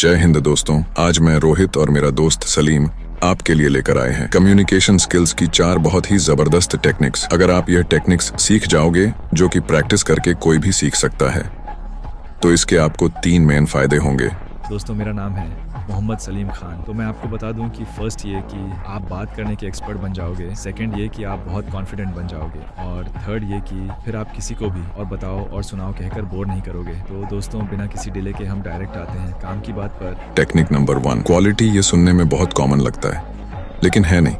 जय हिंद दोस्तों, आज मैं रोहित और मेरा दोस्त सलीम आपके लिए लेकर आए हैं कम्युनिकेशन स्किल्स की 4 बहुत ही जबरदस्त टेक्निक्स। अगर आप यह टेक्निक्स सीख जाओगे, जो कि प्रैक्टिस करके कोई भी सीख सकता है, तो इसके आपको 3 मेन फायदे होंगे। दोस्तों, मेरा नाम है मोहम्मद सलीम खान। तो मैं आपको बता दूं कि फर्स्ट ये कि आप बात करने के एक्सपर्ट बन जाओगे, सेकंड ये कि आप बहुत कॉन्फिडेंट बन जाओगे, और थर्ड ये कि फिर आप किसी को भी और बताओ और सुनाओ कहकर बोर नहीं करोगे। तो दोस्तों, बिना किसी डिले के हम डायरेक्ट आते हैं काम की बात पर। Technique number 1, quality. ये सुनने में बहुत कॉमन लगता है, लेकिन है नहीं।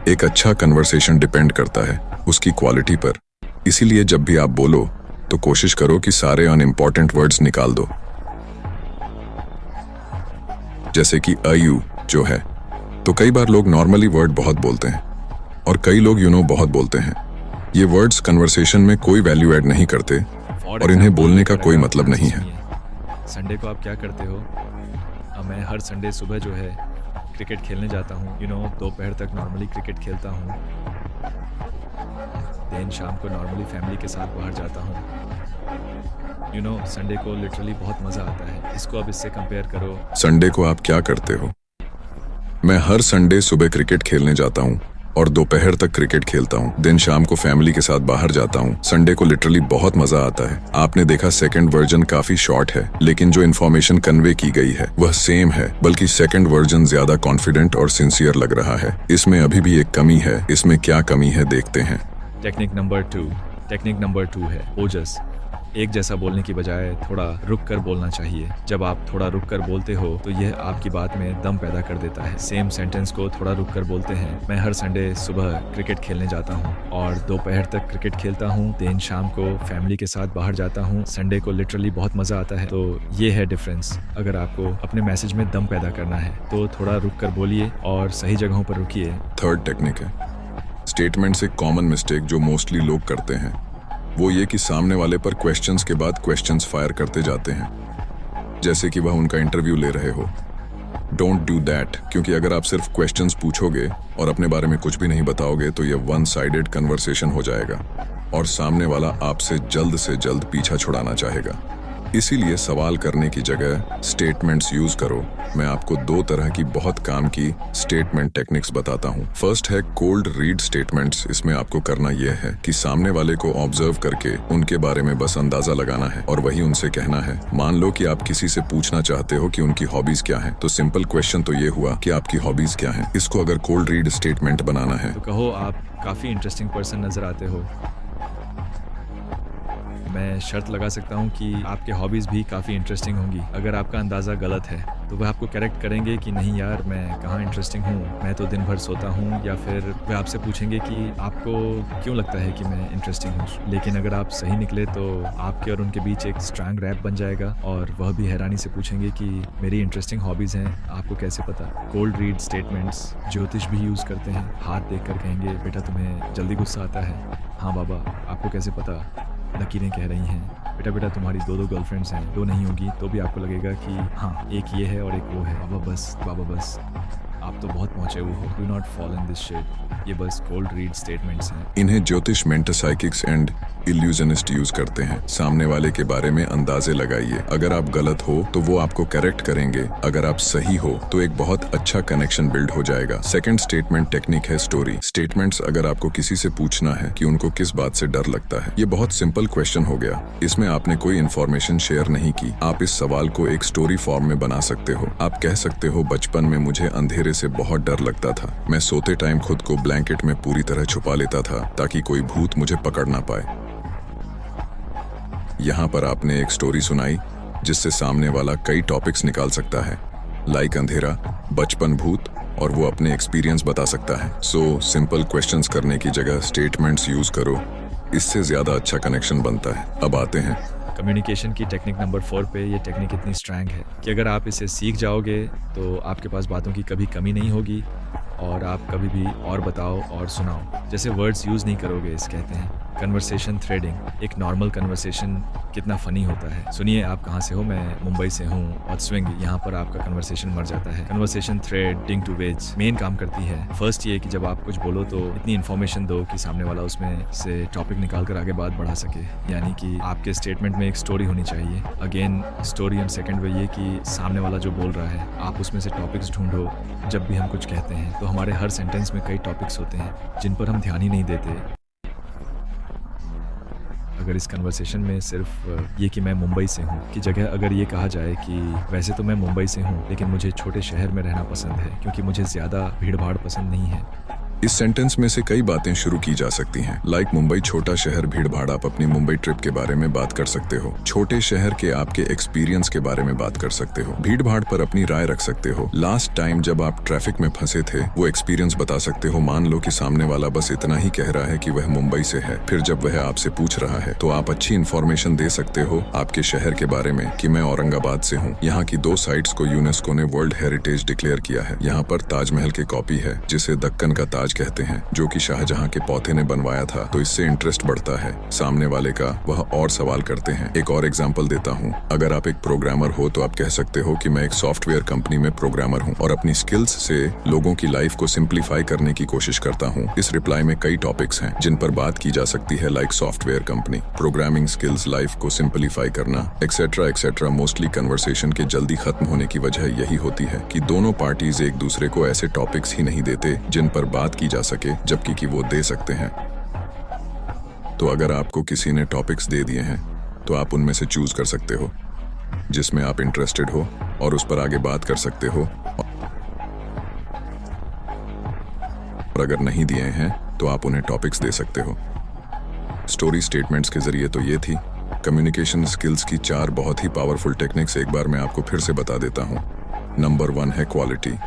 एक अच्छा कन्वर्सेशन डिपेंड करता है उसकी क्वालिटी पर। इसीलिए जब भी आप बोलो तो कोशिश करो कि सारे अनइम्पॉर्टेंट वर्ड्स निकाल दो, जैसे कि अयू जो है। तो कई बार लोग नॉर्मली वर्ड बहुत बोलते हैं और कई लोग बहुत बोलते हैं। ये वर्ड्स कन्वर्सेशन में कोई वैल्यू ऐड नहीं करते और इन्हें बोलने का कोई मतलब नहीं है। संडे को आप क्या करते हो? मैं हर संडे सुबह जो है क्रिकेट खेलने जाता हूँ। दोपहर तक नॉर्मली क्रिकेट खेलता हूँ, देन शाम को नॉर्मली फैमिली के साथ बाहर जाता हूँ। संडे को लिटरली बहुत मजा आता है। इसको अब इससे कंपेयर करो। संडे को आप क्या करते हो? मैं हर संडे सुबह क्रिकेट खेलने जाता हूँ और दोपहर तक क्रिकेट खेलता हूँ, दिन शाम को फैमिली के साथ बाहर जाता हूँ। संडे को लिटरली बहुत मजा आता है। आपने देखा सेकंड वर्जन काफी शॉर्ट है, लेकिन जो इन्फॉर्मेशन कन्वे की गई है वह सेम है, बल्कि सेकंड वर्जन ज्यादा कॉन्फिडेंट और सिंसियर लग रहा है। इसमें अभी भी एक कमी है। इसमें क्या कमी है देखते हैं। टेक्निक नंबर 2 है ओजस। एक जैसा बोलने की बजाय थोड़ा रुक कर बोलना चाहिए। जब आप थोड़ा रुक कर बोलते हो तो यह आपकी बात में दम पैदा कर देता है। सेम सेंटेंस को थोड़ा रुक कर बोलते हैं। मैं हर संडे सुबह क्रिकेट खेलने जाता हूँ और दोपहर तक क्रिकेट खेलता हूँ, दिन शाम को फैमिली के साथ बाहर जाता हूँ। संडे को लिटरली बहुत मजा आता है। तो ये है डिफरेंस। अगर आपको अपने मैसेज में दम पैदा करना है तो थोड़ा रुक कर बोलिए और सही जगहों पर रुकिए। थर्ड टेक्निक है स्टेटमेंट से कॉमन मिस्टेक जो मोस्टली लोग करते हैं, वो ये कि सामने वाले पर क्वेश्चंस के बाद क्वेश्चंस फायर करते जाते हैं, जैसे कि वह उनका इंटरव्यू ले रहे हो। डोंट डू दैट, क्योंकि अगर आप सिर्फ क्वेश्चंस पूछोगे और अपने बारे में कुछ भी नहीं बताओगे तो यह वन साइडेड कन्वर्सेशन हो जाएगा और सामने वाला आपसे जल्द से जल्द पीछा छुड़ाना चाहेगा। इसीलिए सवाल करने की जगह स्टेटमेंट्स यूज करो। मैं आपको 2 तरह की बहुत काम की स्टेटमेंट टेक्निक्स बताता हूँ। फर्स्ट है कोल्ड रीड स्टेटमेंट्स। इसमें आपको करना यह है कि सामने वाले को ऑब्जर्व करके उनके बारे में बस अंदाजा लगाना है और वही उनसे कहना है। मान लो कि आप किसी से पूछना चाहते हो कि उनकी हॉबीज क्या है, तो सिंपल क्वेश्चन तो ये हुआ कि आपकी हॉबीज क्या है। इसको अगर कोल्ड रीड स्टेटमेंट बनाना है तो कहो, आप काफी इंटरेस्टिंग पर्सन नजर आते हो। मैं शर्त लगा सकता हूँ कि आपके हॉबीज़ भी काफ़ी इंटरेस्टिंग होंगी। अगर आपका अंदाज़ा गलत है तो वह आपको करेक्ट करेंगे कि नहीं यार, मैं कहाँ इंटरेस्टिंग हूँ, मैं तो दिन भर सोता हूँ। या फिर वे आपसे पूछेंगे कि आपको क्यों लगता है कि मैं इंटरेस्टिंग हूँ। लेकिन अगर आप सही निकले तो आपके और उनके बीच एक स्ट्रॉन्ग रैप बन जाएगा और वह भी हैरानी से पूछेंगे कि मेरी इंटरेस्टिंग हॉबीज़ हैं, आपको कैसे पता। कोल्ड रीड स्टेटमेंट्स ज्योतिष भी यूज़ करते हैं। हाथ देख कर कहेंगे, बेटा तुम्हें जल्दी गुस्सा आता है? हाँ बाबा, आपको कैसे पता? लकीरें कह रही हैं। बेटा तुम्हारी 2 गर्लफ्रेंड्स हैं, 2 नहीं होगी तो भी आपको लगेगा कि हाँ, एक ये है और एक वो है। बाबा बस, आप तो बहुत पहुंचे हुए हो। Do not fall in this shit. ये बस कोल्ड रीड स्टेटमेंट्स हैं। इन्हें ज्योतिष, मेंटोसाइकिक्स एंड इल्यूजनिस्ट यूज करते हैं। सामने वाले के बारे में अंदाजे लगाइए। अगर आप गलत हो तो वो आपको करेक्ट करेंगे, अगर आप सही हो तो एक बहुत अच्छा कनेक्शन बिल्ड हो जाएगा। सेकंड स्टेटमेंट टेक्निक है स्टोरी स्टेटमेंट्स। अगर आपको किसी से पूछना है कि उनको किस बात से डर लगता है, ये बहुत सिंपल क्वेश्चन हो गया। इसमें आपने कोई इन्फॉर्मेशन शेयर नहीं की। आप इस सवाल को एक स्टोरी फॉर्म में बना सकते हो। आप कह सकते हो, बचपन में मुझे अंधेरे से बहुत डर लगता था। मैं सोते टाइम खुद को ब्लैंकेट में पूरी तरह छुपा लेता था ताकि कोई भूत मुझे पकड़ ना पाए। यहाँ पर आपने एक स्टोरी सुनाई जिससे सामने वाला कई टॉपिक्स निकाल सकता है, लाइक अंधेरा, बचपन, भूत, और वो अपने एक्सपीरियंस बता सकता है। सो सिंपल क्वेश्चंस करने की जगह स्टेटमेंट्स यूज करो, इससे ज्यादा अच्छा कनेक्शन बनता है। अब आते हैं कम्युनिकेशन की टेक्निक नंबर 4 पे। ये टेक्निक इतनी स्ट्रॉन्ग है कि अगर आप इसे सीख जाओगे तो आपके पास बातों की कभी कमी नहीं होगी और आप कभी भी और बताओ और सुनाओ जैसे वर्ड्स यूज़ नहीं करोगे इस कहते हैं। कन्वर्सेशन थ्रेडिंग, एक नॉर्मल कन्वर्सेशन कितना फ़नी होता है। सुनिए आप कहाँ से हो, मैं मुंबई से हूँ और स्विंग यहाँ पर आपका कन्वर्सेशन मर जाता है। कन्वर्सेशन थ्रेडिंग टू वेज मेन काम करती है। फर्स्ट ये कि जब आप कुछ बोलो तो इतनी इन्फॉर्मेशन दो कि सामने वाला उसमें से टॉपिक निकाल कर आगे बात बढ़ा सके, यानी कि आपके स्टेटमेंट में एक स्टोरी होनी चाहिए। अगेन स्टोरी एंड सेकंड वे ये कि सामने वाला जो बोल रहा है आप उसमें से टॉपिक्स ढूंढो। जब भी हम कुछ कहते हैं तो हमारे हर सेंटेंस में कई टॉपिक्स होते हैं जिन पर हम ध्यान ही नहीं देते। अगर इस कन्वर्सेशन में सिर्फ ये कि मैं मुंबई से हूँ की जगह अगर ये कहा जाए कि वैसे तो मैं मुंबई से हूँ लेकिन मुझे छोटे शहर में रहना पसंद है क्योंकि मुझे ज़्यादा भीड़ भाड़ पसंद नहीं है। इस सेंटेंस में से कई बातें शुरू की जा सकती हैं। लाइक मुंबई छोटा शहर, भीड़ भाड़। आप अपनी मुंबई ट्रिप के बारे में बात कर सकते हो। छोटे शहर के आपके एक्सपीरियंस के बारे में बात कर सकते हो। भीड़ भाड़ पर अपनी राय रख सकते हो। लास्ट टाइम जब आप ट्रैफिक में फंसे थे वो एक्सपीरियंस बता सकते हो। मान लो कि सामने वाला बस इतना ही कह रहा है कि वह मुंबई से है, फिर जब वह आपसे पूछ रहा है तो आप अच्छी इन्फॉर्मेशन दे सकते हो आपके शहर के बारे में कि मैं औरंगाबाद से हूँ। यहाँ की 2 साइट्स को यूनेस्को ने वर्ल्ड हेरिटेज डिक्लेयर किया है। यहाँ पर ताजमहल की कॉपी है जिसे दक्कन का ताज कहते हैं, जो कि शाहजहां के पोते ने बनवाया था। तो इससे इंटरेस्ट बढ़ता है सामने वाले का, वह और सवाल करते हैं। एक और एग्जांपल देता हूँ। अगर आप एक प्रोग्रामर हो तो आप कह सकते हो कि मैं एक सॉफ्टवेयर कंपनी में प्रोग्रामर हूँ और अपनी स्किल्स से लोगों की लाइफ को सिंप्लीफाई करने की कोशिश करता हूँ। इस रिप्लाई में कई टॉपिक्स हैं जिन पर बात की जा सकती है, like software company, programming skills, life को सिंप्लीफाई करना, एक्सेट्रा एक्सेट्रा। मोस्टली कन्वर्सेशन के जल्दी खत्म होने की वजह यही होती है कि दोनों पार्टीज एक दूसरे को ऐसे टॉपिक्स ही नहीं देते जिन पर बात की जा सके, जबकि कि वो दे सकते हैं। तो अगर आपको किसी ने टॉपिक्स दे दिए हैं तो आप उनमें से चूज कर सकते हो जिसमें आप इंटरेस्टेड हो और उस पर आगे बात कर सकते हो। और अगर नहीं दिए हैं तो आप उन्हें टॉपिक्स दे सकते हो। स्टोरी स्टेटमेंट्स के जरिए तो ये थी कम्युनिकेशन स्किल्स की 4 बहुत ही पावरफुल टेक्निक्स। एक बार मैं आपको फिर से बता देता हूं। नंबर 1 है क्वालिटी।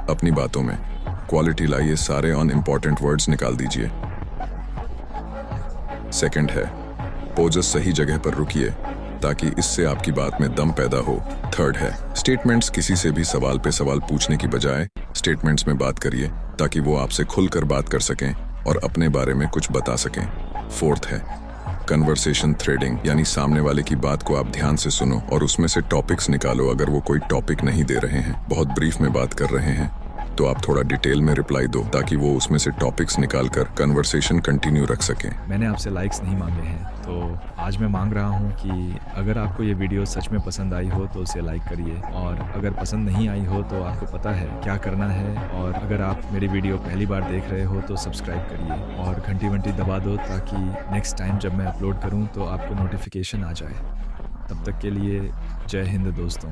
अपनी बातों में क्वालिटी लाइए, सारे अनइम्पॉर्टेंट वर्ड्स निकाल दीजिए। सेकंड है पोजेस, सही जगह पर रुकिए ताकि इससे आपकी बात में दम पैदा हो। थर्ड है स्टेटमेंट्स, किसी से भी सवाल पे सवाल पूछने की बजाय स्टेटमेंट्स में बात करिए ताकि वो आपसे खुलकर बात कर सकें और अपने बारे में कुछ बता सकें। फोर्थ है कन्वर्सेशन थ्रेडिंग, यानी सामने वाले की बात को आप ध्यान से सुनो और उसमें से टॉपिक्स निकालो। अगर वो कोई टॉपिक नहीं दे रहे हैं, बहुत ब्रीफ में बात कर रहे हैं, तो आप थोड़ा डिटेल में रिप्लाई दो ताकि वो उसमें से टॉपिक्स निकालकर कन्वर्सेशन कंटिन्यू रख सकें। मैंने आपसे लाइक्स नहीं मांगे हैं तो आज मैं मांग रहा हूँ कि अगर आपको ये वीडियो सच में पसंद आई हो तो उसे लाइक करिए, और अगर पसंद नहीं आई हो तो आपको पता है क्या करना है। और अगर आप मेरी वीडियो पहली बार देख रहे हो तो सब्सक्राइब करिए और घंटी दबा दो ताकि नेक्स्ट टाइम जब मैं अपलोड करूँ तो आपको नोटिफिकेशन आ जाए। तब तक के लिए जय हिंद दोस्तों।